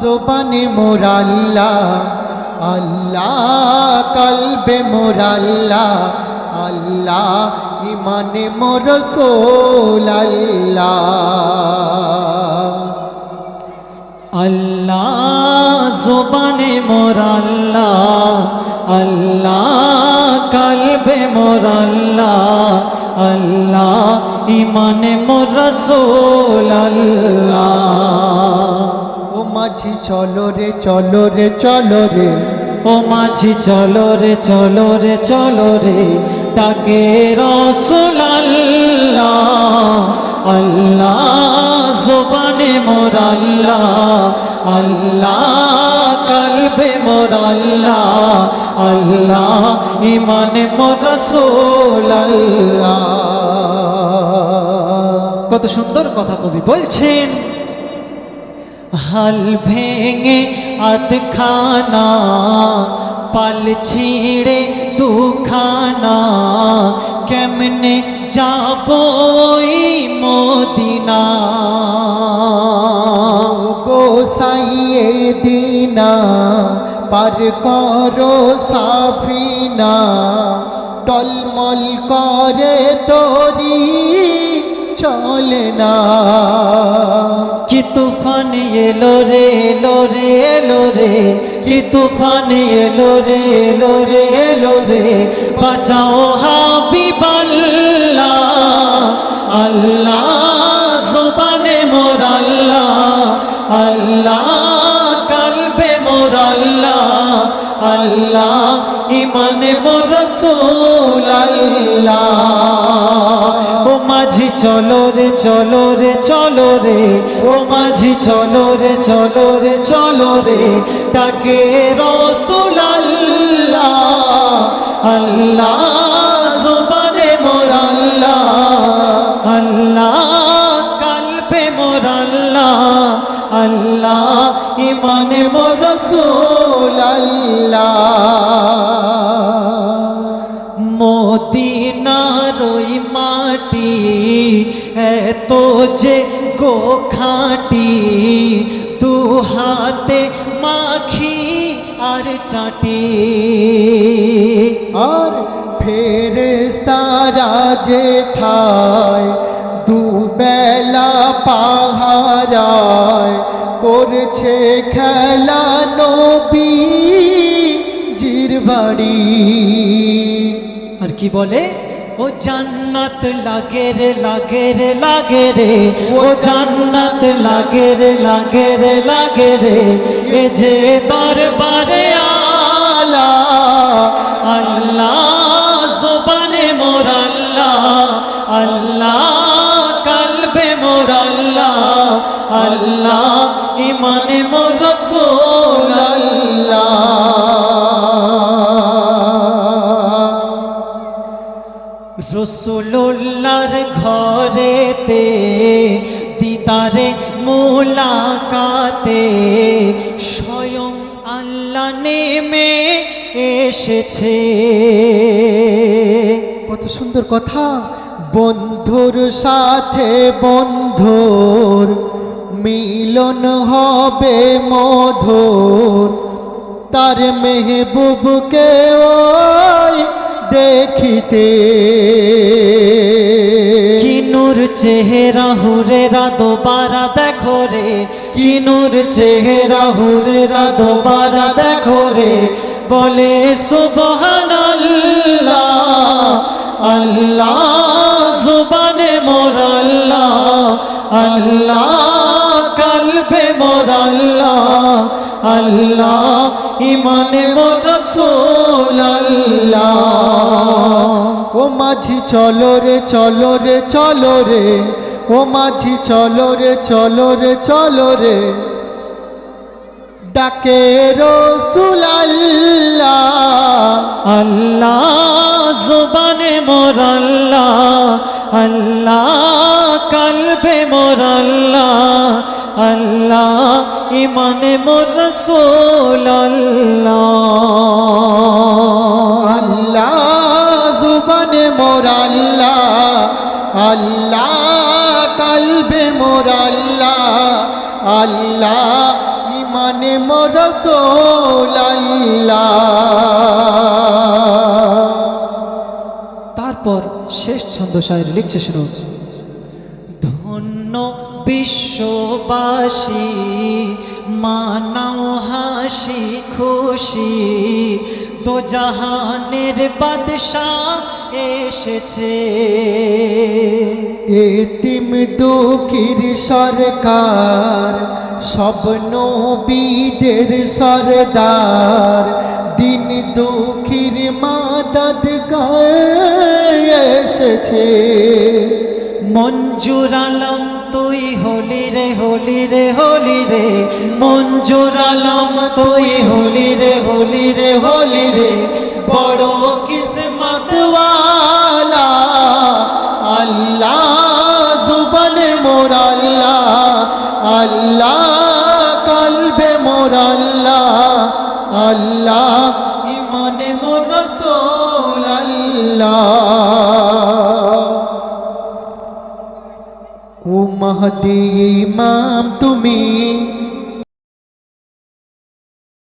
জবানে মোর আল্লাহ, আল্লাহ কলবে মোর আল্লাহ, আল্লাহ ইমানে মোর রাসূল আল্লাহ। আল্লাহ জবানে মোর আল্লাহ, আল্লাহ কলবে মোর আল্লাহ, আল্লাহ ইমানে মোর রাসূল আল্লাহ। ও মাঝি চলো রে চলো রে চলো রে, ও মাঝি চলো রে চলো রে চলো রে, ডাকে রাসূল আল্লাহ, আল্লাহ জবানে মোর আল্লাহ, আল্লাহ কলবে মোর আল্লাহ, আল্লাহ ইমানে মোর রাসূল আল্লাহ। কত সুন্দর কথা কবি বলছেন। হাল ভেঙে আধখানা, পাল ছিঁড়ে দুখানা, কেমনে যাবো মদিনা। গোসাইয়ে দিনা পার করো সাফিনা, টলমল করে তোরি চলে না। কি তুফান এলো রে এলো রে এলো রে, কি তুফান এলো রে এলো রে এলো রে, বাঁচাও হাবিবাল্লাহ, আল্লাহ জবানে মোর আল্লাহ, আল্লাহ কলবে মোর আল্লাহ, আল্লাহ ইমানে মোর রাসূল আল্লাহ। ও মাঝি চলো রে চলো রে চলো রে, ও মাঝি চলো রে চলো রে চলো রে, ডাকে রাসূল আল্লাহ, আল্লাহ জবানে মোর আল্লাহ, আল্লাহ কলবে মোর আল্লাহ, আল্লাহ ইমানে মোর রাসূল আল্লাহ। মদিনার ওই মাটি এত যে গো খাঁটি, দু হাতে মাখি আর চাটি। আর ফেরেশতারা যে থায় দুবেলা পাহারায়, করছে খেলা নবীজির বাড়ি। আর কি বলে? ও জান্নাত লাগে রে লাগে রে লাগে রে, ও জান্নাত লাগে রে লাগে রে লাগে রে, এ যে দরবারে আলা, আল্লাহ জবানে মোর আল্লাহ, আল্লাহ কলবে মোর আল্লাহ, আল্লাহ ইমানে মোর রাসূল আল্লাহ। রসুলুল্লাহর ঘরেতে দিদারে মুলাকাতে, স্বয়ং আল্লাহ নেমে এসেছে। কত সুন্দর কথা। বন্ধুর সাথে বন্ধুর মিলন হবে মধুর, তার মেহবুবকে ওই দেখিতে। কি নূর চেহারা হুরেরা দোবারা দেখো রে, কি নূর চেহারা হুরেরা দোবারা দেখো রে, বলে সুবহানাল্লাহ, আল্লাহ জবানে মোর আল্লাহ, আল্লাহ কলবে মোর আল্লাহ, আল্লাহ ইমানে মোর রাসূল আল্লাহ। ও মাঝি চলো রে চলো রে চলো রে, ও মাঝি চলো রে চলো রে চলো রে, ডাকে রাসূল আল্লাহ, আল্লাহ জবানে মোর আল্লাহ, আল্লাহ কলবে মোর আল্লাহ, আল্লাহ ইমানে মোর রাসূল আল্লাহ। আল্লাহ জবানে মোর আল্লাহ, আল্লাহ কলবে মোর আল্লাহ, আল্লাহ ইমান ইমানে মোর রাসূল আল্লাহ। তারপর শেষ ছন্দ শায়ের লিখছে, শুনুন। ধন্য বিশ্ববাসী মানাও হাসি খুশি, দো জাহানের বাদশাহ এসেছে। এতিম দুঃখীর সরকার, সব নবীদের সরদার, দিন দুঃখীর মাদদগার এসেছে। মঞ্জুর আলম তুই হলি রে হলি রে হলি রে, মঞ্জুর আলম তুই হলি রে হলি রে হলি রে, বড় কিসমত ওয়ালা আল্লাহ জুবানে মোর আল্লাহ, আল্লাহ কলবে মোর আল্লাহ, আল্লাহ ইমানে মোর রাসূল আল্লাহ। ও মাহদি ইমাম তুমি